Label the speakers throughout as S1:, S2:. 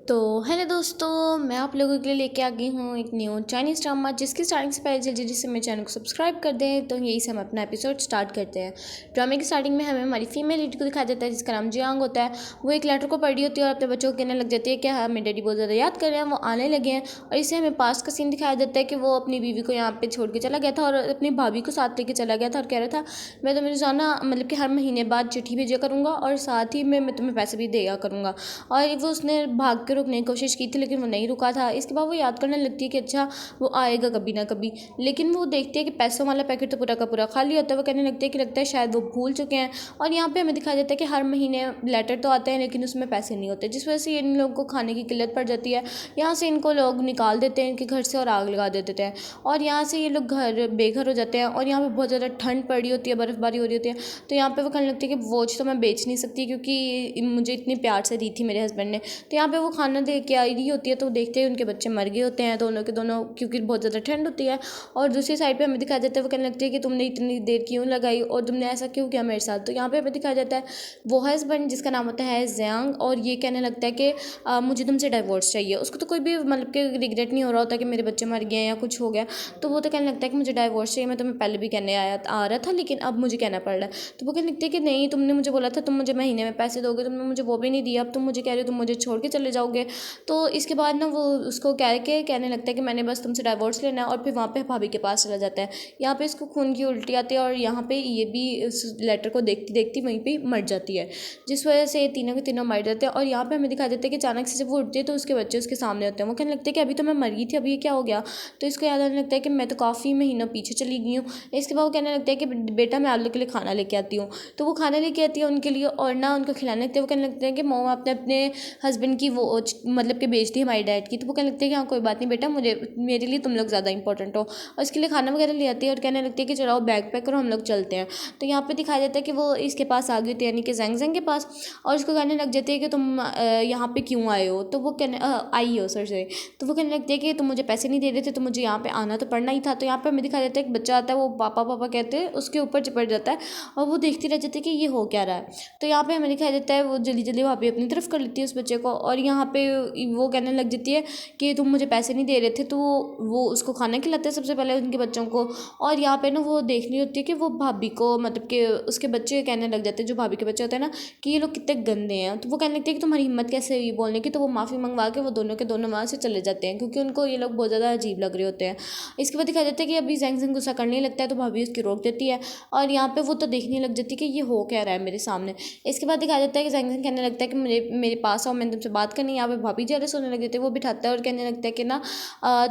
S1: तो हेलो दोस्तों, मैं आप लोगों के लिए लेके आ गई हूँ एक न्यू चाइनीज़ ड्रामा, जिसकी स्टार्टिंग से पहले जल्दी से मेरे चैनल को सब्सक्राइब कर दें। तो यही से हम अपना एपिसोड स्टार्ट करते हैं। ड्रामे की स्टार्टिंग में हमें हमारी फीमेल लीड को दिखाया जाता है, जिसका नाम जियांग होता है। वो एक लेटर को पढ़ रही होती है और अपने बच्चों को कहने लग जाती है कि हाँ, मेरे डैडी बहुत ज़्यादा याद कर रहे हैं, वो आने लगे हैं। और इससे हमें पास्ट का सीन दिखाया जाता है कि वो अपनी बीवी को यहाँ पे छोड़ के चला गया था और अपनी भाभी को साथ लेके चला गया था और कह रहा था मैं तुम्हें रोज़ाना मतलब कि हर महीने बाद चिट्ठी भेजा करूँगा और साथ ही मैं तुम्हें पैसे भी दिया करूँगा। और वो उसने भाग के रुकने की कोशिश की थी, लेकिन वो नहीं रुका था। इसके बाद वो याद करने लगती है कि अच्छा वो आएगा कभी ना कभी, लेकिन वो देखती है कि पैसों वाला पैकेट तो पूरा का पूरा खाली होता है। वो कहने लगती है कि लगता है शायद वो भूल चुके हैं। और यहाँ पे हमें दिखाया जाता है कि हर महीने लेटर तो आते हैं लेकिन उसमें पैसे नहीं होते, जिस वजह से इन लोगों को खाने की किल्लत पड़ जाती है। यहाँ से इनको लोग निकाल देते हैं इनके घर से और आग लगा देते हैं और यहाँ से ये लोग घर बेघर हो जाते हैं। और यहाँ पे बहुत ज़्यादा ठंड पड़ी होती है, बर्फ़बारी हो रही होती है। तो यहाँ पे वो कहने लगती है कि वॉच तो मैं बेच नहीं सकती क्योंकि मुझे इतनी प्यार से दी थी मेरे हस्बैंड ने। तो यहाँ पे वो खाना दे के आई रही होती है, तो देखते हैं उनके बच्चे मर गए होते हैं दोनों के दोनों, क्योंकि बहुत ज़्यादा ठंड होती है। और दूसरी साइड पे हमें दिखाया जाता है वो कहने लगती है कि तुमने इतनी देर क्यों लगाई और तुमने ऐसा क्यों किया मेरे साथ। तो यहाँ पे हमें दिखाया जाता है वो हस्बैंड जिसका नाम होता है जियांग, और ये कहने लगता है कि मुझे तुमसे डाइवोर्स चाहिए। उसको तो कोई भी मतलब कि रिग्रेट नहीं हो रहा होता कि मेरे बच्चे मर गए या कुछ हो गया। तो वो तो कहने लगता है कि मुझे डाइवोर्स चाहिए, मैं तुम्हें पहले भी कहने आ रहा था लेकिन अब मुझे कहना पड़ रहा है। तो वो कहने लगती है कि नहीं, तुमने मुझे बोला था तुम मुझे महीने में पैसे दोगे, तुमने मुझे वो भी नहीं दिया, अब तुम मुझे कह रहे हो तुम मुझे छोड़ के चले जाओगे। तो इसके बाद ना वो उसको कह के कहने लगता है कि मैंने बस तुमसे डाइवोर्स लेना है, और फिर वहाँ पे भाभी के पास चला जाता है। यहाँ पे इसको खून की उल्टी आती है और यहाँ पे ये भी इस लेटर को देखती देखती वहीं पे मर जाती है, जिस वजह से तीनों के तीनों मर जाते हैं। और यहाँ पे हमें दिखा देते हैं कि अचानक से जब वो उठती है तो उसके बच्चे उसके सामने होते हैं। वो कहने लगते हैं कि अभी तो मैं मर गई थी, अभी ये क्या हो गया। तो इसको याद आने लगता है कि मैं तो काफ़ी महीनों पीछे चली गई हूँ। इसके बाद वो कहने लगता है कि बेटा मैं आप लोग के लिए खाना लेके आती हूँ। तो वो खाना लेके आती है उनके लिए और ना उनको खिलाने लगते हैं। वो कहने लगते हैं कि मोम आपने अपने हस्बैंड की वो मतलब कि बेच दी हमारी डैड की। तो वो कहने लगते हैं कि हाँ कोई बात नहीं बेटा, मुझे मेरे लिए तुम लोग ज़्यादा इंपॉर्टेंट हो। और इसके लिए खाना वगैरह ले आती है और कहने लगती है कि चलो बैग पैक करो हम लोग चलते हैं। तो यहाँ पे दिखाया जाता है कि वो इसके पास आ गई थी, यानी कि जैंग जैंग के पास, और उसको कहने लग जाती है कि तुम यहाँ पे क्यों आए हो। तो वो कहने आई हो सर से। तो वो कहने लगती है कि तुम मुझे पैसे नहीं दे रहे थे तो मुझे यहाँ पे आना तो पड़ना ही था। तो यहाँ पे हमें दिखाया जाता है कि बच्चा आता है, वो पापा पापा कहते हैं, उसके ऊपर चिपट जाता है और वो देखती रह जाती है कि ये हो क्या रहा है। तो यहाँ पे हमें दिखाया जाता है वो जल्दी जल्दी भाभी अपनी तरफ कर लेती है उस बच्चे को, और यहाँ पे वो कहने लग जाती है कि तुम मुझे पैसे नहीं दे रहे थे। तो वो उसको खाना खिलाते हैं सबसे पहले उनके बच्चों को। और यहाँ पे ना वो देखनी होती है कि वो भाभी को मतलब कि उसके बच्चे कहने लग जाते हैं, जो भाभी के बच्चे होते हैं ना, कि ये लोग कितने गंदे हैं। तो वो कहने लगते हैं कि तुम्हारी हिम्मत कैसे हुई बोलने की। तो वो माफ़ी मंगवा के वो दोनों के दोनों वहाँ से चले जाते हैं, क्योंकि उनको ये लोग बहुत ज़्यादा अजीब लग रहे होते हैं। इसके बाद दिखाया जाता है कि अभी जैंग जैंग गुस्सा करने लगता है तो भाभी उसकी रोक देती है, और यहाँ पे वो तो देखने लग जाती है कि ये हो क्या रहा है मेरे सामने। इसके बाद दिखाया जाता है कि जैंग जैंग कहने लगता है कि मेरे पास आओ, मैंने तुमसे बात करनी है। यहाँ पे भाभी जेलस होने लग जाते हैं। वो बिठाता है और कहने लगता है कि ना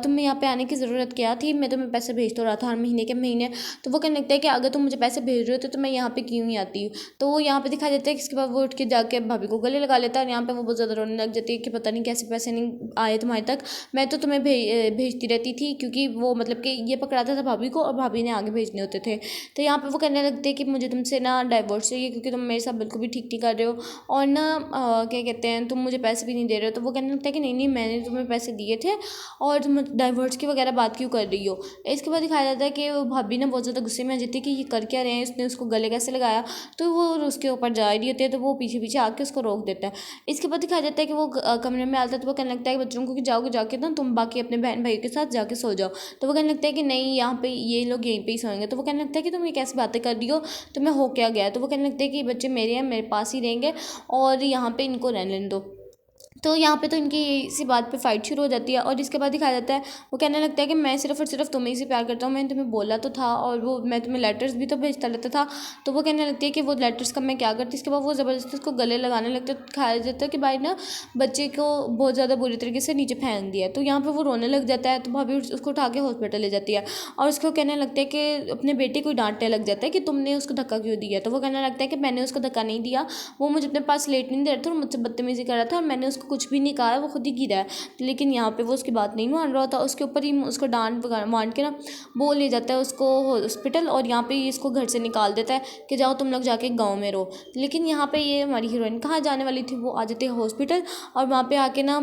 S1: तुम्हें यहाँ पे आने की ज़रूरत क्या थी, मैं तुम्हें पैसे भेज तो रहा था हर महीने के महीने। तो वो कहने लगता है कि अगर तुम मुझे पैसे भेज रहे हो तो मैं यहाँ पे क्यों नहीं आती। तो वो यहाँ पे दिखा देता है कि इसके बाद वो उठ के जाके भाभी को गले लगा लेता है, और यहाँ पे वो बहुत ज़्यादा रोने लग जाती है कि पता नहीं कैसे पैसे नहीं आए तुम्हारे तक, मैं तो तुम्हें भेजती रहती थी, क्योंकि वो मतलब कि ये पकड़ाता था भाभी को और भाभी ने आगे भेजने होते थे। तो यहाँ पे वो कहने लगते हैं कि मुझे तुमसे ना डाइवोर्स चाहिए, क्योंकि तुम मेरे साथ बिल्कुल भी ठीक नहीं कर रहे हो, और ना क्या कहते हैं तुम मुझे पैसे भी नहीं दे रहे हो। तो वो कहने लगता है कि नहीं नहीं, मैंने तुम्हें पैसे दिए थे और तुम डाइवोर्स की वगैरह बात क्यों कर रही हो। इसके बाद दिखाया जाता है कि वो भाभी ना बहुत ज़्यादा गुस्से में आ जाती है कि ये कर क्या रहे हैं, इसने उसको गले कैसे लगाया। तो वो उसके ऊपर जा रही होती है, तो वो पीछे पीछे आके उसको रोक देता है। इसके बाद दिखाया जाता है कि वो कमरे में आता है, तो वो कहने लगता है कि बच्चों को कि जाओगे जाके ना तुम बाकी अपने बहन भाई के साथ जाके सो जाओ। तो वो कहने लगता है कि नहीं, यहाँ पे ये लोग यहीं पे ही सोएंगे। तो वो कहने लगता है कि तुम ये कैसी बातें कर रही हो, तुम्हें हो क्या गया। तो वो कहने लगता है कि बच्चे मेरे हैं, मेरे पास ही रहेंगे और यहाँ पे इनको रहने दो। तो यहाँ पे तो इनकी इसी बात पे फाइट शुरू हो जाती है। और इसके बाद दिखाया जाता है वो कहने लगता है कि मैं सिर्फ और सिर्फ तुम्हें ही से प्यार करता हूँ, मैंने तुम्हें बोला तो था, और वो मैं तुम्हें लेटर्स भी तो भेजता रहता था। तो वो कहने लगती है कि वो लेटर्स का मैं क्या करती। इसके बाद वो ज़बरदस्ती उसको गले लगाने लगता है। दिखाया जाता है कि भाई ना बच्चे को बहुत ज़्यादा बुरी तरीके से नीचे फेंक दिया। तो यहाँ पर वो रोने लग जाता है, तो भाभी उसको उठा के हॉस्पिटल ले जाती है और उसको कहने लगता है कि अपने बेटे को डांटने लग जाता है कि तुमने उसको धक्का क्यों दिया। तो वो कहने लगता है कि मैंने उसको धक्का नहीं दिया, वो मुझे अपने पास लेट नहीं दे रहा था और मुझसे बदतमीजी कर रहा था, और मैंने उसको कुछ भी नहीं कहा, वो खुद ही गिरा है। लेकिन यहाँ पे वो उसकी बात नहीं मान रहा था, उसके ऊपर ही उसको डांट मार के ना वो ले जाता है उसको हॉस्पिटल, और यहाँ पे इसको घर से निकाल देता है कि जाओ तुम लोग जाके गांव में रहो। लेकिन यहाँ पे ये हमारी हीरोइन कहाँ जाने वाली थी, वो आ जाती है हॉस्पिटल, और वहाँ पे आके ना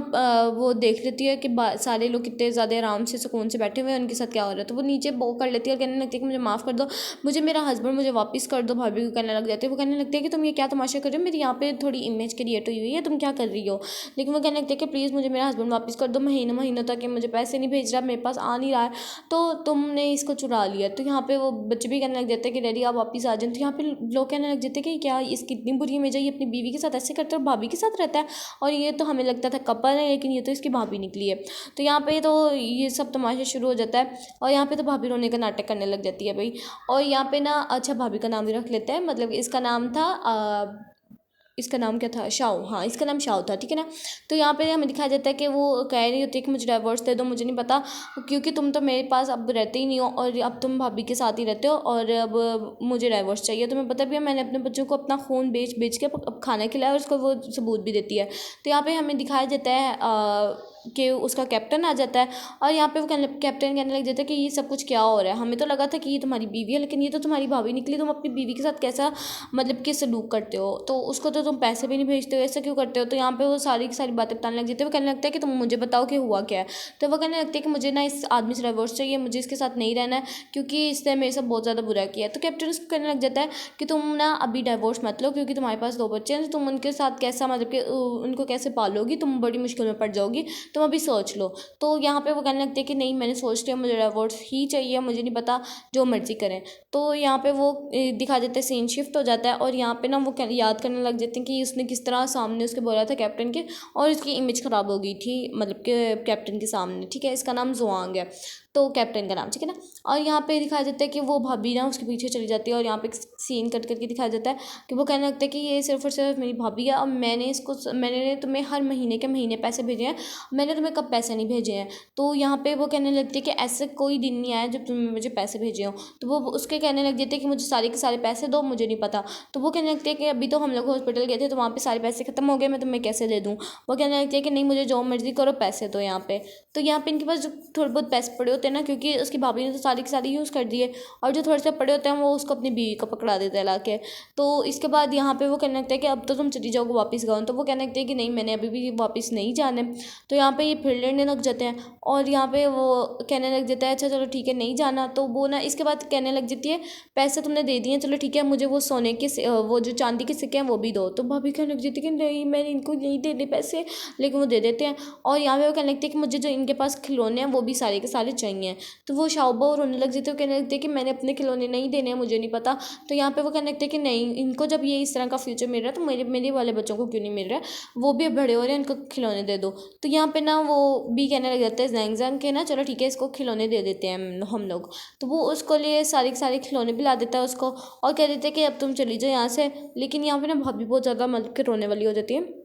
S1: वो देख लेती है कि सारे लोग कितने ज़्यादा आराम से सुकून से बैठे हुए हैं, उनके साथ क्या हो रहा है। तो वो नीचे बो कर लेती है और कहने लगती है कि मुझे माफ़ कर दो, मुझे मेरा हस्बैंड मुझे वापस कर दो। भाभी को कहने लग जाती है, वो कहने लगती है कि तुम ये क्या तमाशा कर रहे हो, मेरी यहाँ पे थोड़ी इमेज क्रिएट हुई है, तुम क्या कर रही हो। लेकिन वो कहने लगते हैं कि प्लीज़ मुझे मेरा हस्बैंड वापस कर दो, महीनों तक ये मुझे पैसे नहीं भेज रहा, मेरे पास आ नहीं रहा है, तो तुमने इसको चुरा लिया। तो यहाँ पे वो बच्चे भी कहने लग जाते हैं कि डैडी आप वापस आ जाए। तो यहाँ पे लोग कहने लग जाते हैं कि क्या इसकी इतनी बुरी इमेज है, ये अपनी बीवी के साथ ऐसे करता है और भाभी के साथ रहता है, और ये तो हमें लगता था कपल है, लेकिन ये तो इसकी भाभी निकली है। तो यहाँ पे तो ये सब तमाशा शुरू हो जाता है, और यहाँ पे तो भाभी रोने का नाटक करने लग जाती है भाई। और यहाँ पे ना, अच्छा भाभी का नाम भी रख लेते हैं, मतलब इसका नाम था इसका नाम क्या था, शाओ, हाँ इसका नाम शाओ था, ठीक है ना। तो यहाँ पे हमें दिखाया जाता है कि वो कह रही होती है कि मुझे डाइवोर्स दे दो, मुझे नहीं पता, क्योंकि तुम तो मेरे पास अब रहते ही नहीं हो, और अब तुम भाभी के साथ ही रहते हो, और अब मुझे डाइवोर्स चाहिए। तुम्हें पता भी है मैंने अपने बच्चों को अपना खून बेच बेच के अब खाना खिलाया, और उसको वो सबूत भी देती है। तो यहाँ पे हमें दिखाया जाता है कि उसका कैप्टन आ जाता है, और यहाँ पे वो कैप्टन कहने लग जाता है कि ये सब कुछ क्या हो रहा है, हमें तो लगा था कि ये तुम्हारी बीवी है, लेकिन ये तो तुम्हारी भाभी निकली, तुम अपनी बीवी के साथ कैसा मतलब कि सलूक करते हो, तो उसको तो तुम पैसे भी नहीं भेजते हो, ऐसा क्यों करते हो। तो यहाँ पे वो सारी की सारी बातें बताने लग जाते हैं। वो कहने लगता है कि तुम मुझे बताओ कि हुआ क्या है। तो वो कहने लगते हैं कि मुझे ना इस आदमी से डाइवोर्स चाहिए, मुझे इसके साथ नहीं रहना है, क्योंकि इसने मेरे साथ बहुत ज़्यादा बुरा किया है। तो कैप्टन उसको कहने लग जाता है कि तुम ना अभी डाइवोर्स मत लो, क्योंकि तुम्हारे पास 2 बच्चे हैं, तो तुम उनके साथ कैसा मतलब कि उनको कैसे पालोगी, तुम बड़ी मुश्किल में पड़ जाओगी, तुम अभी सोच लो। तो यहाँ पे वो कहने लगते हैं कि नहीं मैंने सोच लिया, मुझे डाइवोर्स ही चाहिए, मुझे नहीं पता, जो मर्जी करें। तो यहाँ पे वो दिखा देते हैं, सीन शिफ्ट हो जाता है, और यहाँ पे ना वो याद करने लग जाते हैं कि उसने किस तरह सामने उसके बोला था कैप्टन के, और इसकी इमेज ख़राब हो गई थी मतलब कि कैप्टन के सामने, ठीक है। इसका नाम जुआंग है, तो कैप्टन का नाम, ठीक है ना। और यहाँ पे दिखाया जाता है कि वो भाभी ना उसके पीछे चली जाती है, और यहाँ पे सीन कट करके दिखाया जाता है कि वो कहने लगता है कि ये सिर्फ और सिर्फ मेरी भाभी है, और मैंने तुम्हें हर महीने के महीने पैसे भेजे हैं, मैंने तुम्हें कब पैसे नहीं भेजे हैं। तो यहाँ पे वो कहने लगती है कि ऐसे कोई दिन नहीं आया जब तुमने मुझे पैसे भेजे हो। तो वो उसके कहने लग जाते हैं कि मुझे सारे के सारे पैसे दो, मुझे नहीं पता। तो वो कहने लगती है कि अभी तो हम लोग हॉस्पिटल गए थे, तो वहाँ पे सारे पैसे खत्म हो गए, मैं तुम्हें कैसे दे दूँ। वो कहने लगती है कि नहीं मुझे जो मर्जी करो, पैसे दो यहाँ पे। तो यहाँ पे इनके पास जो थोड़े बहुत पैसे पड़े होते हैं ना, क्योंकि उसकी भाभी ने तो सारी के सारी यूज़ कर दिए, और जो थोड़े से पड़े होते हैं वो उसको अपनी बीवी को पकड़ा देता है लाके। तो इसके बाद यहाँ पे वो कहने लगता है कि अब तो तुम चली जाओगे वापस गाँव। तो वो कहने लगते हैं कि नहीं मैंने अभी भी वापस नहीं जाना है। तो यहाँ पे ये फिर लड़ने लग जाते हैं, और यहाँ पे वो कहने लग जाता है अच्छा चलो ठीक है नहीं जाना। तो वो ना इसके बाद कहने लग जाती है पैसे तुमने दे दिए चलो ठीक है, मुझे वो सोने के वो जो चांदी के सिक्के हैं वो भी दो। तो भाभी कहने लग जाती है कि नहीं मैंने इनको नहीं देने पैसे, लेकिन वो दे देते हैं। और यहाँ पे वो कहने लगते हैं कि मुझे जो इनके पास खिलौने हैं वो भी सारे के सारे चाहिए। तो वो शाओबा रोने लग जाते हैं, कहने लगते हैं कि मैंने अपने खिलौने नहीं देने हैं, मुझे नहीं पता। तो यहाँ पे वो कहने लगते हैं कि नहीं इनको जब ये इस तरह का फ्यूचर मिल रहा है तो मेरे वाले बच्चों को क्यों नहीं मिल रहा है, वो भी बड़े हो रहे हैं, इनको खिलौने दे दो। तो यहाँ पे ना वो भी कहने लग जाते हैं जैंग जैंग के ना चलो ठीक है इसको खिलौने दे देते हैं हम लोग। तो वो उसको लिए सारे के सारे खिलौने भी ला देता है उसको, और कह देते हैं कि अब तुम चली जाओ यहाँ से। लेकिन यहाँ पे ना भाभी बहुत ज़्यादा मतलब कि रोने वाली हो जाती है।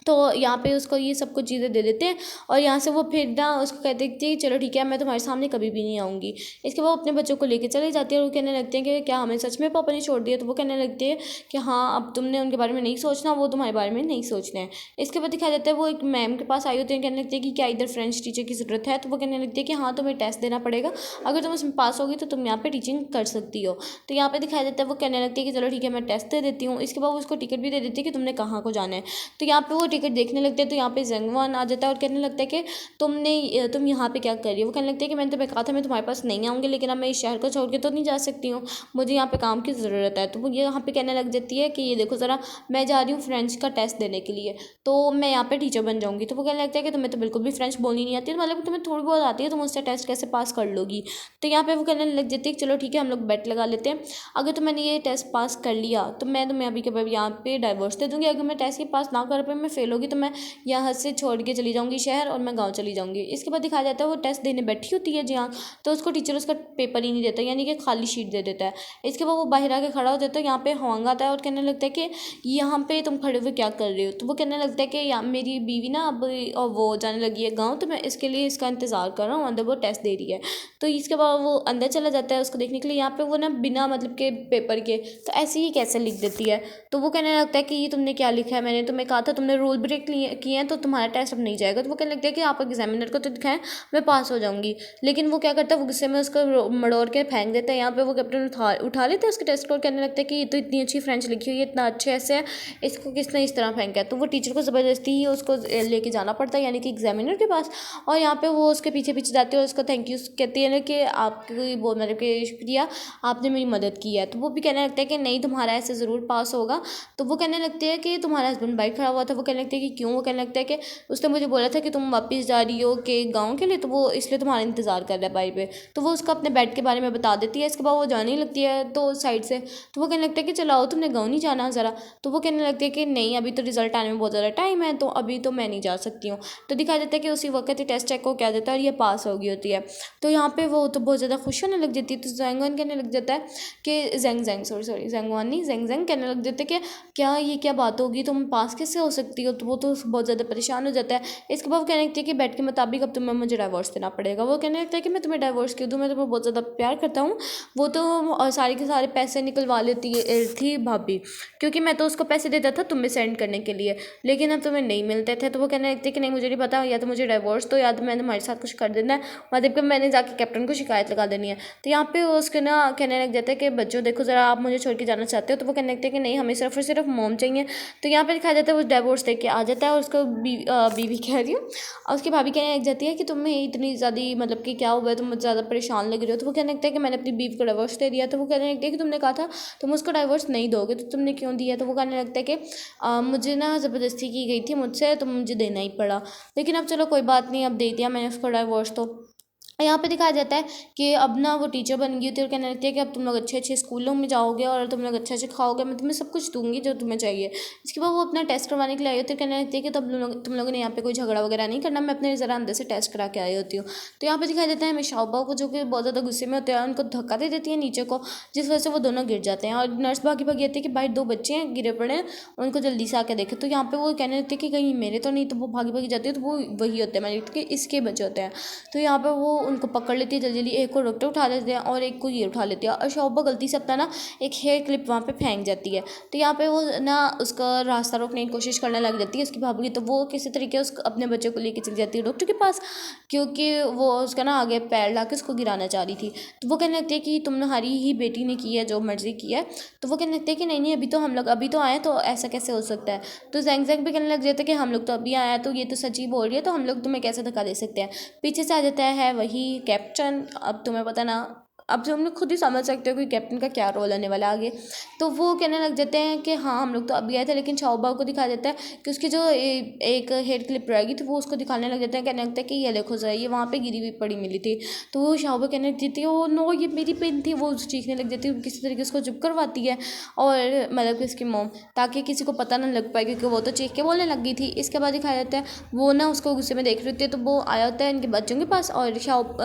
S1: तो यहाँ पे उसको ये सब कुछ चीज़ें दे देते हैं, और यहाँ से वो फिर ना उसको कह देती है चलो ठीक है मैं तुम्हारे सामने कभी भी नहीं आऊँगी। इसके बाद वो अपने बच्चों को लेके चले जाती है, और वो कहने लगते हैं कि क्या हमें सच में पापा ने छोड़ दिया। तो वो कहने लगते हैं कि हाँ अब तुमने उनके बारे में नहीं सोचना, वो तुम्हारे बारे में नहीं सोचना है। इसके बाद दिखाया जाता है वो एक मैम के पास आई होती है, कहने लगती है कि क्या इधर फ्रेंच टीचर की ज़रूरत है। तो वो कहने लगती है कि हाँ तुम्हें टेस्ट देना पड़ेगा, अगर तुम उसमें पास होगी तो तुम यहाँ पर टीचिंग कर सकती हो। तो यहाँ पर दिखाया जाता है वो कहने लगती है कि चलो ठीक है मैं टेस्ट दे देती हूँ। इसके बाद वो उसको टिकट भी दे देती है कि तुमने कहाँ को जाना है। तो यहाँ पर वो टिकट देखने लगते हैं, तो यहाँ पे जंगवान आ जाता है और कहने लगता है कि तुम यहाँ पे क्या कर रही हो। वो कहने लगती है कि मैंने तुम्हें कहा था मैं तुम्हारे पास नहीं आऊँगी, लेकिन अब मैं इस शहर को छोड़ के तो नहीं जा सकती हूँ, मुझे यहाँ पे काम की ज़रूरत है। तो वो यहाँ पे कहने लग जाती है कि ये देखो ज़रा मैं जा रही हूँ फ्रेंच का टेस्ट देने के लिए, तो मैं यहाँ पे टीचर बन जाऊँगी। तो वो कहने लगता है कि तुम्हें तो बिल्कुल भी फ्रेंच बोलनी नहीं आती, तो मतलब तुम्हें थोड़ी बहुत आती है, तुम उससे टेस्ट कैसे पास कर लोगी। तो यहाँ पे वो कहने लग जाती है कि चलो ठीक है हम लोग बेट लगा लेते हैं, अगर तो मैंने ये टेस्ट पास कर लिया तो मैं तुम्हें अभी के अभी यहाँ पे डाइवोर्स दे दूँगी, अगर मैं टेस्ट ही पास ना कर पाई मैं फेल होगी तो मैं यहाँ से छोड़ के चली जाऊँगी शहर, और मैं गाँव चली जाऊँगी। इसके बाद दिखाया जाता है वो टेस्ट देने बैठी होती है जहाँ, तो उसको टीचर उसका पेपर ही नहीं देता, यानी कि खाली शीट दे देता है। इसके बाद वो बाहर आके खड़ा हो जाता है, यहाँ पे हुआंग आता है और कहने लगता है कि यहाँ पे तुम खड़े हुए क्या कर रहे हो। तो वो कहने लगता है कि यहाँ मेरी बीवी ना अब और वो जाने लगी है गाँव, तो मैं इसके लिए इसका इंतज़ार कर रहा हूँ, अंदर वो टेस्ट दे रही है। तो इसके बाद वो अंदर चला जाता है उसको देखने के लिए। यहाँ पे वो ना बिना मतलब के पेपर के तो ऐसे ही कैसे लिख देती है। तो वो कहने लगता है कि ये तुमने क्या लिखा है, मैंने तुम्हें कहा था तुमने रूल ब्रेक किए हैं तो तुम्हारा टेस्ट अब नहीं जाएगा। तो वो कहने लगता है कि आप एग्जामिनर को तो दिखाएं मैं पास हो जाऊंगी, लेकिन वो क्या करता है वो गुस्से में उसको मड़ोड़ के फेंक देता है। यहाँ पे वो कैप्टन उठा लेता है उसके टेस्ट को, कहने लगता है कि ये तो इतनी अच्छी फ्रेंच लिखी हुई है, इतना अच्छे ऐसे है, इसको किसने इस तरह फेंका है। तो वो टीचर को ज़बरदस्ती ही उसको लेके जाना पड़ता है, यानी कि एग्जामिनर के पास। और यहाँ पे वो उसके पीछे पीछे जाती है और उसको थैंक यू कहती है ना कि आपकी वो मतलब कि शुक्रिया आपने मेरी मदद की है। तो वो भी कहने लगता है कि नहीं तुम्हारा ऐसे ज़रूर पास होगा। तो वो कहने लगते हैं कि तुम्हारा हस्बैंड बाइक खड़ा हुआ था, वो कहने कहने लगता है कि क्यों। वो कहने लगता है कि उसने मुझे बोला था कि तुम वापस जा रही हो कि गाँव के लिए, तो वो इसलिए तुम्हारा इंतज़ार कर रहा है बाई पे। तो वो उसको अपने बेड के बारे में बता देती है। इसके बाद वो जाने लगती है तो साइड से, तो वो कहने लगता है कि चलो आओ, तुमने गाँव नहीं जाना ज़रा। तो वो कहने लगती है कि नहीं, अभी तो रिजल्ट आने में बहुत ज़्यादा टाइम है, तो अभी तो मैं नहीं जा सकती हूँ। तो दिखाया जाता है कि उसी वक्त ही टेस्ट चेक को क्या देता है और ये पास हो गई होती है। तो यहाँ पे वो तो बहुत ज़्यादा खुश होने लग जाती है। तो जैंगवान कहने लग जाता है कि सॉरी जैंगवान नहीं, जैंग कहने लग जाता है कि क्या ये क्या बात होगी, तुम पास कैसे हो सकती हो। तो वो तो बहुत ज़्यादा परेशान हो जाता है। इसके बाद वो कहने लगती है कि बेड के मुताबिक अब तुम्हें मुझे डाइवोर्स देना पड़ेगा। वो कहने लगता है कि मैं तुम्हें डाइवोर्स क्यों दूँ, मैं तुम्हें बहुत ज़्यादा प्यार करता हूँ। वो तो सारे के सारे पैसे निकलवा लेती थी भाभी, क्योंकि मैं तो उसको पैसे देता था तुम्हें सेंड करने के लिए, लेकिन अब तुम्हें नहीं मिलते थे। तो वो कहने लगती है कि नहीं, मुझे नहीं पता, या तो मुझे डाइवोर्स दो या तो मैंने तुम्हारे साथ कुछ कर देना है, मतलब कि मैंने जाके कैप्टन को शिकायत लगा देनी है। तो यहाँ पे उसके ना कहने लग जाता है कि बच्चों देखो ज़रा, आप मुझे छोड़ के जाना चाहते हो। तो वो कहने लगते हैं कि नहीं, हमें सिर्फ और सिर्फ मोम चाहिए। तो यहाँ पे दिखाया जाता है वो डाइवोर्स दे के आ जाता है और उसको बीवी कह रही हूँ और उसकी भाभी कहने लग जाती है कि तुम्हें इतनी ज़्यादा मतलब कि क्या हुआ है, तुम ज़्यादा परेशान लग रहे हो। तो वो कहने लगता है कि मैंने अपनी बीवी को डाइवोर्स दे दिया। तो वो कहने लगता है कि तुमने कहा था तुम उसको डाइवोर्स नहीं दोगे, तो तुमने क्यों दिया। तो वो कहने लगता है कि मुझे ना ज़बरदस्ती की गई थी मुझसे, तो मुझे देना ही पड़ा, लेकिन अब चलो कोई बात नहीं, अब दे दिया मैंने उसको डाइवोर्स। तो यहाँ पे दिखाया जाता है कि अब ना वो टीचर बन गई थी और कहने लगती है कि अब तुम लोग अच्छे अच्छे स्कूलों में जाओगे और तुम लोग अच्छे अच्छे खाओगे, मैं तुम्हें सब कुछ दूंगी जो तुम्हें चाहिए। इसके बाद वो अपना टेस्ट करवाने के लिए आई होती है। कहने लगती है कि तुम लोगों ने यहाँ पे कोई झगड़ा वगैरह नहीं करना, मैं अपने ज़रा अंदर से टेस्ट करा के आई होती हूँ। तो यहाँ पे दिखाया जाता है हमें शाओबा को, जो कि बहुत ज़्यादा गुस्से में होते हैं, उनको धक्का दे देती है नीचे को, जिस वजह से वो दोनों गिर जाते हैं। और नर्स भागी भागी आती है कि भाई 2 बच्चे हैं गिरे पड़े हैं, उनको जल्दी से आके देखे। तो यहाँ पे वो कहने लगती है कि कहीं मेरे तो नहीं, तो वो भागी भागी जाती है, तो वो वही होते हैं, मैंने कि इसके बच्चे होते हैं। तो यहाँ पे वो उनको पकड़ लेती है जल्दी जल्दी, एक को डॉक्टर उठा लेते हैं और एक को ये उठा लेते हैं, और शोभा गलती से अपना ना एक हेयर क्लिप वहाँ पे फेंक जाती है। तो यहाँ पे वो ना उसका रास्ता रोकने की कोशिश करने लग जाती है उसकी भाभी। तो वो किसी तरीके उसको अपने बच्चे को लेके चली जाती है डॉक्टर के पास, क्योंकि वो उसका ना आगे पैर ला के उसको गिराना चाह रही थी। तो वो कहने लगती है कि तुम्हारी ही बेटी ने की है जो मर्जी की है। तो वो कहने लगते हैं कि नहीं नहीं, अभी तो हम लोग अभी तो आए, तो ऐसा कैसे हो सकता है। तो जैंग भी कहने लग जाता है कि हम लोग तो अभी आया, तो ये तो सच ही बोल रही है, तो हम लोग तुम्हें कैसे धक्का दे सकते हैं। पीछे से आ जाता है वही कैप्टन। अब तुम्हें पता ना, अब जो हम लोग खुद ही समझ सकते हो कि कैप्टन का क्या रोल आने वाला है आगे। तो वो कहने लग जाते हैं कि हाँ हम लोग तो अभी आए थे, लेकिन शाओबा को दिखाया जाता है कि उसकी जो एक हेयर क्लिप रहेगी, तो वो उसको दिखाने लग जाते हैं। कहने लगता है कि ये देखो ज़रा, ये वहाँ पे गिरी हुई पड़ी मिली थी। तो वो शाओबा कहने लग जाती है ओ नो, ये मेरी पेन थी। वो चीखने लग जाती है, किसी तरीके उसको चुप करवाती है, और मतलब कि उसकी मोम, ताकि किसी को पता ना लग पाए, क्योंकि वो तो चीख के बोलने लग गई थी। इसके बाद दिखाया जाता है वो ना उसको गुस्से में देख रही होती है, तो वो आया होता है इनके बच्चों के पास, और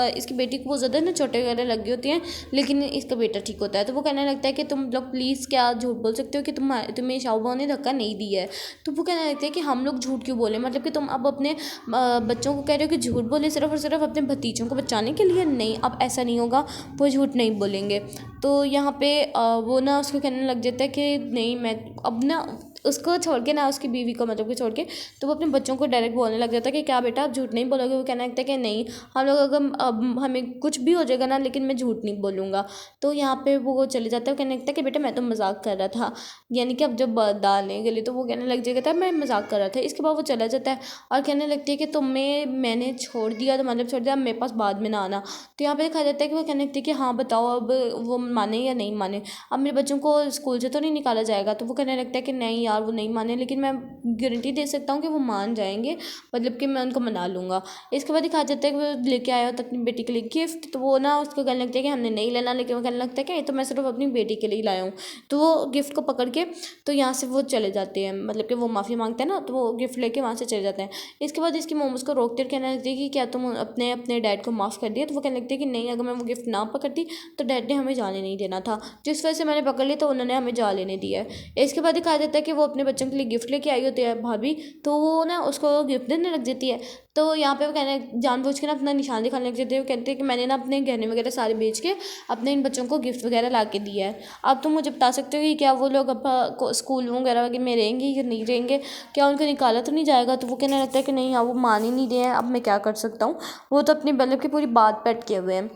S1: इसकी बेटी को वो ज़्यादा ना चोटें वगैरह लग गई होती हैं, लेकिन इसका बेटा ठीक होता है। तो वो कहने लगता है कि तुम लोग प्लीज़ क्या झूठ बोल सकते हो कि तुम्हें शाओबा ने धक्का नहीं दिया है। तो वो कहने लगता है कि हम लोग झूठ क्यों बोले, मतलब कि तुम अब अपने बच्चों को कह रहे हो कि झूठ बोले सिर्फ और सिर्फ अपने भतीजों को बचाने के लिए। नहीं, अब ऐसा नहीं होगा, वो झूठ नहीं बोलेंगे। तो यहाँ पे वो ना उसको कहने लग जाता है कि नहीं, मैं अब ना उसको छोड़ के ना, उसकी बीवी को मतलब कि छोड़ के, तो वो अपने बच्चों को डायरेक्ट बोलने लग जाता है कि क्या बेटा आप झूठ नहीं बोलोगे। वो कहने लगता है कि नहीं, हम लोग अगर अब हमें कुछ भी हो जाएगा ना, लेकिन मैं झूठ नहीं बोलूँगा। तो यहाँ पे वो चले जाता है। वो कहने लगता है कि बेटा मैं तो मजाक कर रहा था, यानी कि अब जब दाल नहीं गली तो वो कहने लग जाएगा था मैं मजाक कर रहा था। इसके बाद वो चला जाता है और कहने लगती है कि तुम्हें मैंने छोड़ दिया, तो मतलब छोड़ दिया, मेरे पास बाद में ना आना। तो यहाँ पे दिखाया जाता है कि वो कहने लगती है कि हाँ बताओ अब वो माने या नहीं माने, अब मेरे बच्चों को स्कूल से तो नहीं निकाला जाएगा। तो वो कहने लगता है कि नहीं यार वो नहीं माने, लेकिन मैं गारंटी दे सकता हूँ कि वो मान जाएंगे, मतलब कि मैं उनको मना लूँगा। इसके बाद दिखाया जाता है कि वो लेके आया होता अपनी बेटी के लिए गिफ्ट। तो वो ना उसको कहने लगता है कि हमने नहीं लेना, लेकिन वो कहने लगता है कि ये तो मैं सिर्फ अपनी बेटी के लिए ही लाया हूँ। तो वो गिफ्ट को पकड़ के तो यहाँ से वो चले जाते हैं, मतलब कि वो माफ़ी मांगते हैं ना, तो वो गिफ्ट लेके वहाँ से चले जाते हैं। इसके बाद इसकी मोम उसको रोकते कहने लगती है कि क्या तुम अपने अपने डैड को माफ़ कर दिया। तो वो कहने लगती है कि नहीं, अगर मैं वो गिफ्ट ना पकड़ती तो डैड ने हमें जाने नहीं देना था, जिस वजह से मैंने पकड़ ली, तो उन्होंने हमें जा लेने दिया है। इसके बाद दिखाया जाता है कि वो अपने बच्चों के लिए गिफ्ट लेके आई होती है भाभी, तो वो ना उसको गिफ्ट देने लग जाती है। तो यहाँ पे वो कहने जानबूझ के ना अपना निशान दिखाने लग जाते हैं। वो कहते हैं कि मैंने ना अपने गहने वगैरह सारे बेच के अपने इन बच्चों को गिफ्ट वगैरह ला के दिया है। अब तुम मुझे बता सकते हो कि क्या वो लोग अब स्कूल वगैरह में रहेंगे या नहीं रहेंगे, क्या उनको निकाला तो नहीं जाएगा। तो वो कहने लगता है कि नहीं, हाँ वो मान ही नहीं रहे हैं, अब मैं क्या कर सकता हूँ, वो तो अपनी मतलब की पूरी बात पे अटके हुए हैं।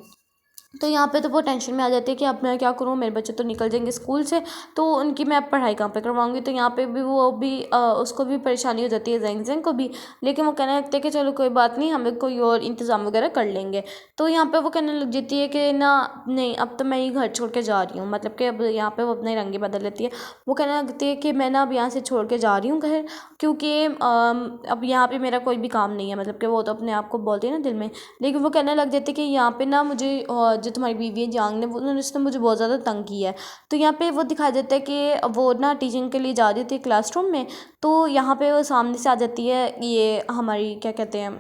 S1: तो यहाँ पे तो वो टेंशन में आ जाती है कि अब मैं क्या करूँ, मेरे बच्चे तो निकल जाएंगे स्कूल से, तो उनकी मैं अब पढ़ाई कहाँ पे करवाऊँगी। तो यहाँ पे भी वो भी उसको भी परेशानी हो जाती है, ज़ैंग ज़ैंग को भी। लेकिन वो कहने लगते हैं कि चलो कोई बात नहीं, हम कोई और इंतज़ाम वगैरह कर लेंगे। तो यहाँ पे वो कहने लग जाती है कि ना नहीं, अब तो मैं ये घर छोड़ के जा रही हूँ, मतलब कि अब यहाँ पे वो अपने रंगे बदल लेती है। वो कहने लगती है कि मैं ना अब यहाँ से छोड़ के जा रही हूँ घर, क्योंकि अब यहाँ पे मेरा कोई भी काम नहीं है, मतलब कि वो तो अपने आप को बोलती है ना दिल में। लेकिन वो कहने लग जाती है कि यहाँ पे ना मुझे जो तुम्हारी बीवी है जांग ने, वो उन्होंने उसने मुझे बहुत ज़्यादा तंग किया है। तो यहाँ पे वो दिखाया जाता है कि वो ना टीचिंग के लिए जा रही थी क्लासरूम में, तो यहाँ पे वो सामने से आ जाती है ये हमारी क्या कहते हैं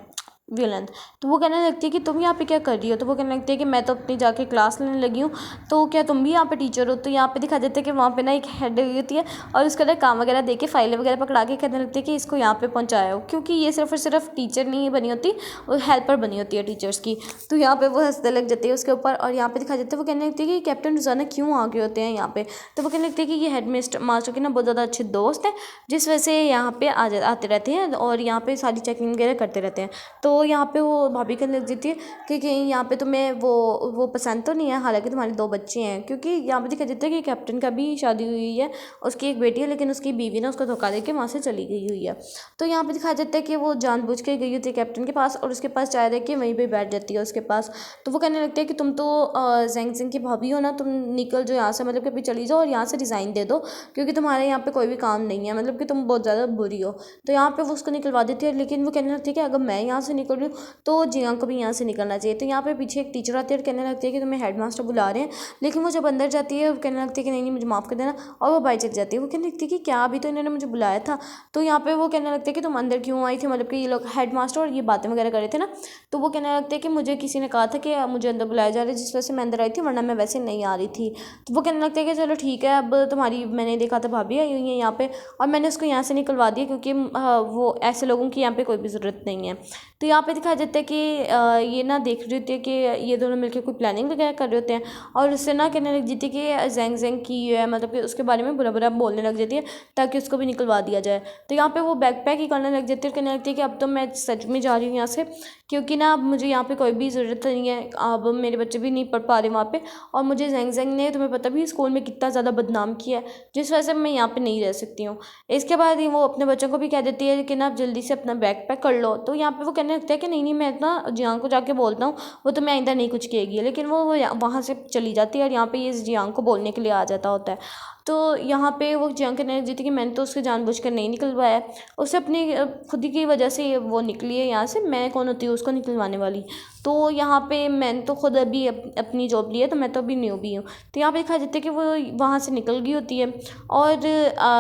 S1: विलन। तो वो कहने लगती है कि तुम यहाँ पे क्या कर रही हो। तो वो कहने लगती है कि मैं तो अपनी जाके क्लास लेने लगी हूँ, तो क्या तुम भी यहाँ पे टीचर हो। तो यहाँ पे दिखा देते हैं कि वहाँ पे ना एक हेड होती है और उसका ना काम वगैरह दे के फाइलें वगैरह पकड़ा के कहने लगती है कि इसको यहाँ पे पहुँचाया हो, क्योंकि ये सिर्फ और सिर्फ टीचर नहीं बनी होती, वो हेल्पर बनी होती है टीचर्स की। तो यहाँ पे वो हंसने लग जाती है उसके ऊपर। और यहाँ पे दिखा देते हैं वो कहने लगती है कि कैप्टन रोज़ाना क्यों आ गए होते हैं यहाँ पे। तो वो कहने लगती है कि ये हेड मास्टर के ना बहुत ज़्यादा अच्छे दोस्त हैं, जिस वजह से यहाँ पे आते रहते हैं और यहाँ पे सारी चेकिंग वगैरह करते रहते हैं। तो यहाँ पे वो भाभी कहने लग जाती है कि कहीं यहाँ पे तुम्हें वो पसंद तो नहीं है, हालांकि तुम्हारे 2 बच्चे हैं। क्योंकि यहाँ पे दिखा देता है कि कैप्टन का भी शादी हुई है, उसकी एक बेटी है, लेकिन उसकी बीवी ने उसको धोखा देके वहाँ से चली गई हुई है। तो यहाँ पे दिखाया जाता है कि वो जानबूझ के गई होती है कैप्टन के पास और उसके पास चाय रख के वहीं पर बैठ जाती है उसके पास। तो वो कहने लगती है कि तुम तो ज़ैंग ज़ैंग की भाभी हो ना, तुम निकल जाओ यहाँ से, मतलब कि अभी चली जाओ और यहाँ से रिज़ाइन दे दो, क्योंकि तुम्हारे यहाँ पे कोई भी काम नहीं है, मतलब कि तुम बहुत ज़्यादा बुरी हो। तो यहाँ पे वो उसको निकलवा देती है। लेकिन वो कहने लगती है कि अगर मैं यहाँ से निकल रही हूँ तो जियांग को भी यहाँ से निकलना चाहिए। तो यहाँ पे पीछे एक टीचर आती है और कहने लगती है कि तुम्हें हेड मास्टर बुला रहे हैं। लेकिन वो जब अंदर जाती है वो कहने लगती है कि नहीं नहीं मुझे माफ़ कर देना, और वो बाहर चली जाती है। वो कहने लगती है कि क्या अभी तो इन्होंने मुझे बुलाया था। तो यहाँ पे वो कहने लगते हैं कि तुम अंदर क्यों आई थी, मतलब कि ये लोग हेड मास्टर और ये बातें वगैरह कर रहे थे ना। तो वो कहने लगते हैं कि मुझे किसी ने कहा था कि मुझे अंदर बुलाया जा रहा है, जिस वजह से मैं अंदर आई थी, वरना मैं वैसे नहीं आ रही थी। तो वो कहने लगते हैं कि चलो ठीक है, अब तुम्हारी मैंने देखा था भाभी आई हुई है यहाँ पे और मैंने उसको यहाँ से निकलवा दिया, क्योंकि वो ऐसे लोगों की यहाँ पे कोई भी ज़रूरत नहीं है। तो यहाँ पे दिखाया जाता है कि ये ना देख रही होती है कि ये दोनों मिलकर कोई प्लानिंग वगैरह कर रहे होते हैं और उससे ना कहने लग जाती है कि ज़ैंग ज़ैंग की है, मतलब कि उसके बारे में बुरा बुरा बोलने लग जाती है ताकि उसको भी निकलवा दिया जाए। तो यहाँ पे वो बैग पैक ही करने लग जाती है और कहने लगती है कि अब तो मैं सच में जा रही हूँ यहाँ से, क्योंकि ना अब मुझे यहाँ पे कोई भी ज़रूरत नहीं है, अब मेरे बच्चे भी नहीं पढ़ पा रहे वहाँ पे, और मुझे ज़ैंग ज़ैंग ने तुम्हें पता भी स्कूल में कितना ज़्यादा बदनाम किया है, जिस वजह से मैं यहाँ पे नहीं रह सकती हूँ। इसके बाद ही वो अपने बच्चों को भी कह देती है कि ना आप जल्दी से अपना बैग पैक कर लो। तो यहाँ पे वो कहने लगता है कि नहीं नहीं मैं इतना जियांग को जाके बोलता हूँ, वो तो मैं आइंदा नहीं कुछ कहेगी। लेकिन वो वहाँ से चली जाती है और यहाँ पे ये जियांग को बोलने के लिए आ जाता होता है। तो यहाँ पे वो जियांग कहने लग जाती है कि मैंने तो उसके जानबूझकर नहीं निकलवाया है, उसे अपनी खुद ही की वजह से वो निकली है यहाँ से, मैं कौन होती हूँ उसको निकलवाने वाली। तो यहाँ पे मैंने तो खुद अभी अपनी जॉब ली है, तो मैं तो अभी न्यू भी हूँ। तो यहाँ पे दिखाया जाता है कि वो वहाँ से निकल गई होती है और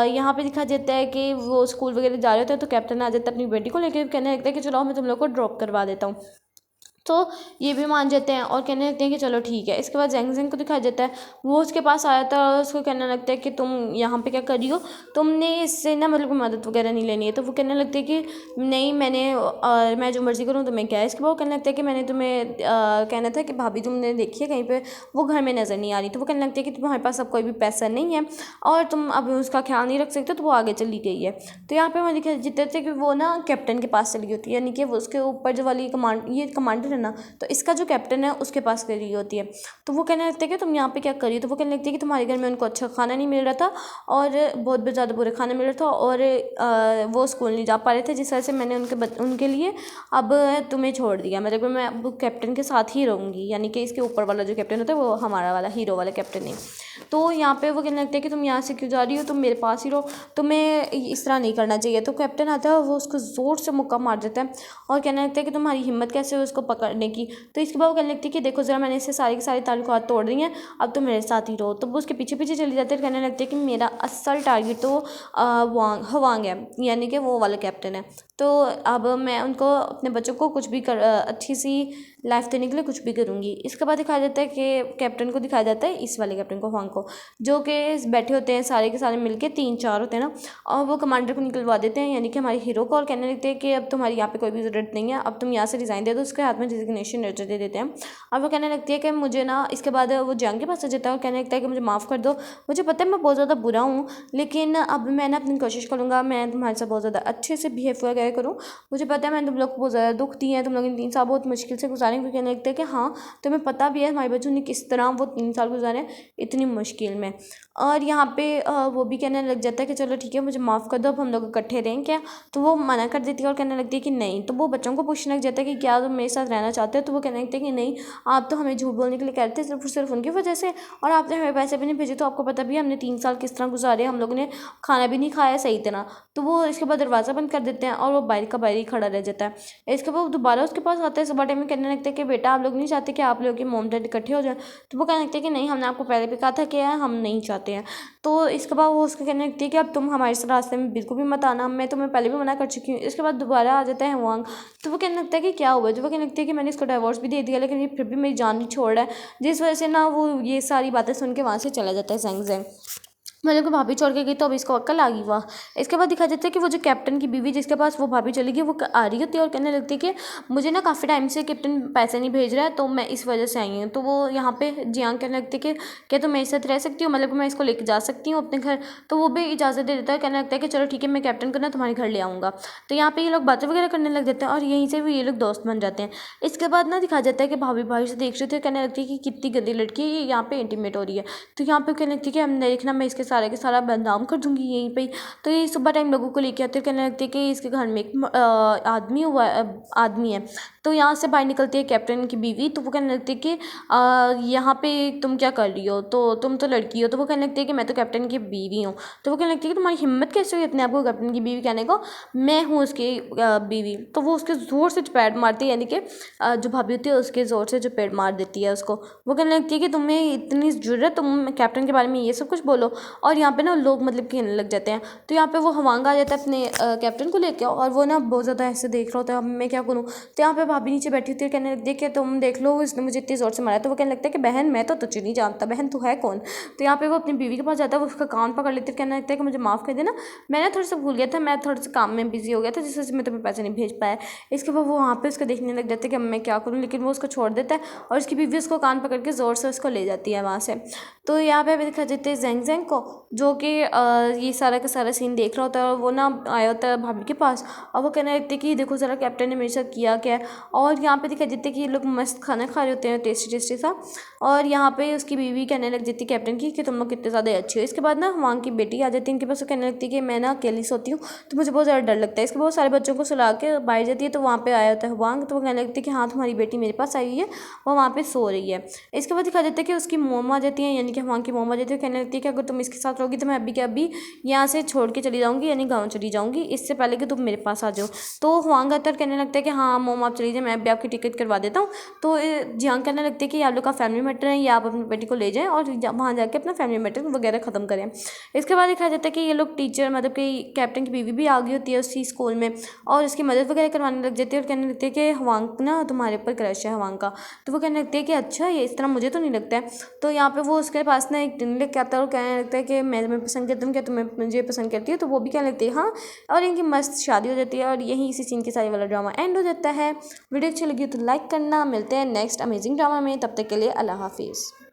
S1: यहाँ पे दिखाया जाता है कि वो स्कूल वगैरह जा रहे होते हैं। तो कैप्टन आ जाता है अपनी बेटी को लेकर, कहने लगता है कि चलो मैं तुम लोग को ड्रॉप करवा देता हूँ। तो ये भी मान जाते हैं और कहने लगते हैं कि चलो ठीक है। इसके बाद ज़ैंग ज़ैंग को दिखाया जाता है, वो उसके पास आया था और उसको कहने लगता है कि तुम यहाँ पे क्या कर रही हो, तुमने इससे ना मतलब मदद वगैरह नहीं लेनी है। तो वो कहने लगती है कि नहीं मैं जो मर्ज़ी करूँ तुम्हें क्या है। इसके बाद वो कहने लगता है कि मैंने तुम्हें कहना था कि भाभी तुमने देखी है कहीं पर, वो घर में नज़र नहीं आ रही। तो वो कहने लगती है कि तुम्हारे पास अब कोई भी पैसा नहीं है और तुम अब उसका ख्याल नहीं रख सकते, तो वो आगे चली गई है। तो यहाँ पर मैं दिखा जीते थे कि वो ना कैप्टन के पास चली होती है, यानी कि वो उसके ऊपर जो वाली ये कमांडर है ना, तो इसका जो कैप्टन है उसके पास कर रही होती है। तो वो कहने लगते हैं कि तुम यहाँ पे क्या कर रही हो। तो वो कहने लगती है कि तुम्हारे घर में उनको अच्छा खाना नहीं मिल रहा था और बहुत ज़्यादा बुरा खाना मिल रहा था और वो स्कूल नहीं जा पा रहे थे, जिस वजह से मैंने उनके लिए अब तुम्हें छोड़ दिया, मतलब कि मैं अब कैप्टन के साथ ही रहूँगी, यानी कि इसके ऊपर वाला जो कैप्टन होता है वो हमारा वाला हीरो वाला कैप्टन नहीं। तो यहाँ पे वो कहने लगता है कि तुम यहाँ से क्यों जा रही हो, तुम मेरे पास ही रहो, तुम्हें इस तरह नहीं करना चाहिए। तो कैप्टन आता है, वो उसको ज़ोर से मुक्का मार देता है और कहने लगता है कि तुम्हारी हिम्मत कैसे है उसको पकड़ने की। तो इसके बाद वो कहने लगती है कि देखो ज़रा मैंने इससे सारी की सारी ताल्लुकात तोड़ दी हैं, अब तो मेरे साथ ही रहो। तो वो उसके पीछे पीछे चली जाती है, कहने लगती है कि मेरा असल टारगेट तो हवांग है, यानी कि वो वाला कैप्टन है। तो अब मैं उनको अपने बच्चों को कुछ भी अच्छी सी लाइफ देने के लिए कुछ भी करूँगी। इसके बाद दिखाया जाता है कि कैप्टन को दिखाया जाता है, इस वाले कैप्टन को हवांग को, जो कि बैठे होते हैं सारे के सारे मिलके 3-4 होते हैं ना, और वो कमांडर को निकलवा देते हैं, यानी कि हमारे हीरो को, और कहने लगते हैं कि अब तुम्हारी यहाँ पे कोई भी ज़रूरत नहीं है, अब तुम यहाँ से रिज़ाइन दे दो। उसके हाथ में रेजिग्नेशन लेटर दे देते हैं और वो कहने लगती है कि मुझे ना, इसके बाद वो जियांग के पास आ जाता है और कहने लगता है कि मुझे माफ़ कर दो, मुझे पता है मैं बहुत ज़्यादा बुरा हूँ, लेकिन अब मैं ना अपनी कोशिश करूँगा, मैं तुम्हारे साथ बहुत ज़्यादा अच्छे से बिहेव शेयर करूँ, मुझे पता है मैंने तुम लोग को बहुत ज़्यादा दुख दिया है, तुम लोग इन 3 साल बहुत मुश्किल से गुजारे, क्योंकि कहने लगता है कि हाँ तुम्हें पता भी है हमारे बच्चों ने किस तरह वो 3 साल गुजारे इतनी मुश्किल में। और यहाँ पे वो भी कहने लग जाता है कि चलो ठीक है मुझे माफ़ कर दो, अब हम लोग इकट्ठे रहें क्या। तो वो मना कर देती है और कहने लगती है कि नहीं। तो वो बच्चों को पूछने लग जाता है कि क्या तुम मेरे साथ रहना चाहते हो। तो वो कहने लगते हैं कि नहीं, आप तो हमें झूठ बोलने के लिए कहते थे सिर्फ उनकी वजह से, और आपने हमें पैसे भी नहीं भेजे। तो आपको पता भी है हमने 3 साल किस तरह गुजारे, हम लोगों ने खाना भी नहीं खाया सही तरह। तो वो इसके बाद दरवाज़ा बंद कर देते हैं और वो बाहर का बाहर ही खड़ा रह जाता है। इसके बाद दोबारा उसके पास आता है सुबह टाइम में, कहने लगता है कि बेटा आप लोग नहीं चाहते कि आप लोग के मोम डैड इकट्ठे हो जाए। तो वो कहने लगते हैं कि नहीं, हमने आपको पहले भी कहा था कि हम नहीं चाहते हैं। तो इसके बाद वो उसको कहने लगती है कि अब तुम हमारे इस रास्ते में बिल्कुल भी मत आना, मैं तुम्हें पहले भी मना कर चुकी हूँ। इसके बाद दोबारा आ जाता है हुआंग। तो वो कहने लगता है कि क्या हुआ। तो वो कहने लगती है कि मैंने इसको डिवोर्स भी दे दिया, लेकिन ये फिर भी मेरी जान नहीं छोड़ रहा है। जिस वजह से ना वो ये सारी बातें सुन के वहाँ से चला जाता है ज़ेंग ज़ेंग। मतलब कि भाभी छोड़ के गई तो अब इसको अक्ल आ गई। वाह। इसके बाद दिखा जाता है कि वो जो कैप्टन की बीवी जिसके पास वो भाभी चली गई, वो आ रही होती है और कहने लगती है कि मुझे ना काफ़ी टाइम से कैप्टन पैसे नहीं भेज रहा है, तो मैं इस वजह से आई हूँ। तो वो यहाँ पे जियांग कहने लगती है कि क्या तुम मेरे साथ रह सकती हो, मतलब कि मैं इसको लेके जा सकती हूँ अपने घर। तो वो भी इजाज़त दे देता है, कहने लगता है कि चलो ठीक है मैं कैप्टन को ना तुम्हारे घर ले आऊँगा। तो यहाँ पे ये लोग बातें वगैरह करने लग जाते हैं और यहीं से भी ये लोग दोस्त बन जाते हैं। इसके बाद ना दिखा जाता है कि भाभी भाई से देख रही थी, कहने लगती है कि कितनी गंदी लड़की है ये, यहाँ पे इंटीमेट हो रही है। तो यहाँ पे कहने लगती है कि हम देखना मैं इसके सारे के सारा बदनाम कर दूंगी यहीं पे ही। तो ये सुबह टाइम लोगों को लेके आते हैं, कहने लगते हैं कि इसके घर में एक आदमी है। तो यहाँ से बाहर निकलती है कैप्टन की बीवी। तो वो कहने लगती है कि यहाँ पे तुम क्या कर रही हो, तो तुम तो लड़की हो। तो वो कहने लगती है कि मैं तो कैप्टन की बीवी हूँ। तो वो कहने लगती है कि तुम्हारी हिम्मत कैसे हुई अपने आप को कैप्टन की बीवी कहने को, मैं हूँ उसकी बीवी। तो वो उसके ज़ोर से चपेट मारती है, यानी कि जो भाभी होती है उसके ज़ोर से चपेट मार देती है उसको। वो कहने लगती है कि तुम्हें इतनी ज़रूरत, तुम कैप्टन के बारे में ये सब कुछ बोलो। और यहाँ पे ना लोग मतलब कहने लग जाते हैं। तो यहाँ पे वो हवांग आ जाता है अपने कैप्टन को लेकर, और वो ना बहुत ज़्यादा ऐसे देख रहा होता है अब मैं क्या करूँ। तो यहाँ पे भाभी नीचे बैठी होती है, कहने लगती है कि तुम देख लो इसने मुझे इतनी ज़ोर से मारा। तो वो कहने लगता है कि बहन मैं तो तुझे नहीं जानता, बहन तू है कौन। तो यहाँ पे वो अपनी बीवी के पास जाता है, वो उसका कान पकड़ लेती है, कहने लगता है कि मुझे माफ़ कर देना, मैंने थोड़ा सा भूल गया था, मैं थोड़ा सा काम में बिजी हो गया था जिस वजह से मैं तुम्हें पैसे नहीं भेज पाया। इसके बाद वो वहाँ पे उसको देखने लग जाता है कि अब मैं क्या करूँ, लेकिन वो उसको छोड़ देता है और उसकी बीवी उसको कान पकड़ के ज़ोर से उसको ले जाती है वहाँ से। तो यहाँ पे दिखा देते हैं ज़ेंग ज़ेंग को, जो कि ये सारा का सारा सीन देख रहा होता है। और वो ना आया होता है भाभी के पास और वो कहने लगते कि देखो ज़रा कैप्टन ने मेरे साथ किया क्या है। और यहाँ पे दिखा देते कि ये लोग मस्त खाना खा रहे होते हैं टेस्टी टेस्टी सा। और यहाँ पे उसकी बीवी कहने लग जाती कैप्टन की कि तुम लोग कितने ज़्यादा अच्छे हो। इसके बाद ना वहाँ की बेटी आ जाती है इनके पास, वो कहने लगती है कि मैं ना अकेली सोती हूँ तो मुझे बहुत ज़्यादा डर लगता है। इसके बहुत सारे बच्चों को सुला के बाहर जाती है, तो वहाँ पे आया होता है वांग। तो वो कहने लगती है कि हाँ तुम्हारी बेटी मेरे पास आई हुई है, वो वहाँ पे सो रही है। इसके बाद दिखा देता है कि उसकी मोम आ जाती है, यानी कि वहाँ की मोम आ जाती है, कहने लगती है कि अगर तुम इसके साथ रहोगी तो मैं अभी के अभी यहाँ से छोड़ के चली जाऊँगी, यानी गाँव चली जाऊँगी, इससे पहले कि तुम मेरे पास आ जाओ। तो हुआंग आता है, कहने लगता है कि हाँ मोम आप चली जाए, मैं भी आपकी टिकट करवा देता हूँ। तो जियांग कहने लगते हैं कि आप लोग का फैमिली मैटर है, या आप अपनी बेटी को ले जाएं और वहाँ जाके अपना फैमिली मैटर वगैरह ख़त्म करें। इसके बाद दिखाया जाता है कि ये लोग टीचर मतलब कि कैप्टन की बीवी भी आ गई होती है उसी स्कूल में और उसकी मदद वगैरह करवाने लग जाती है और कहने लगती है कि हुआंग ना तुम्हारे ऊपर क्रश है हुआंग का। तो वो कहने लगती है कि अच्छा ये इस तरह मुझे तो नहीं लगता है। तो यहाँ पे वो उसके पास ना एक दिन लेके आता है और कहने लगता है कि मैं तुम्हें पसंद करता हूँ, क्या तुम्हें मुझे पसंद करती है। तो वो भी कहने लगती है हाँ, और इनकी मस्त शादी हो जाती है और यहीं इसी सीन के साथ वाला ड्रामा एंड हो जाता है। वीडियो अच्छी लगी तो लाइक करना। मिलते हैं नेक्स्ट अमेजिंग ड्रामा में, तब तक के लिए अल्लाह हाफिज़।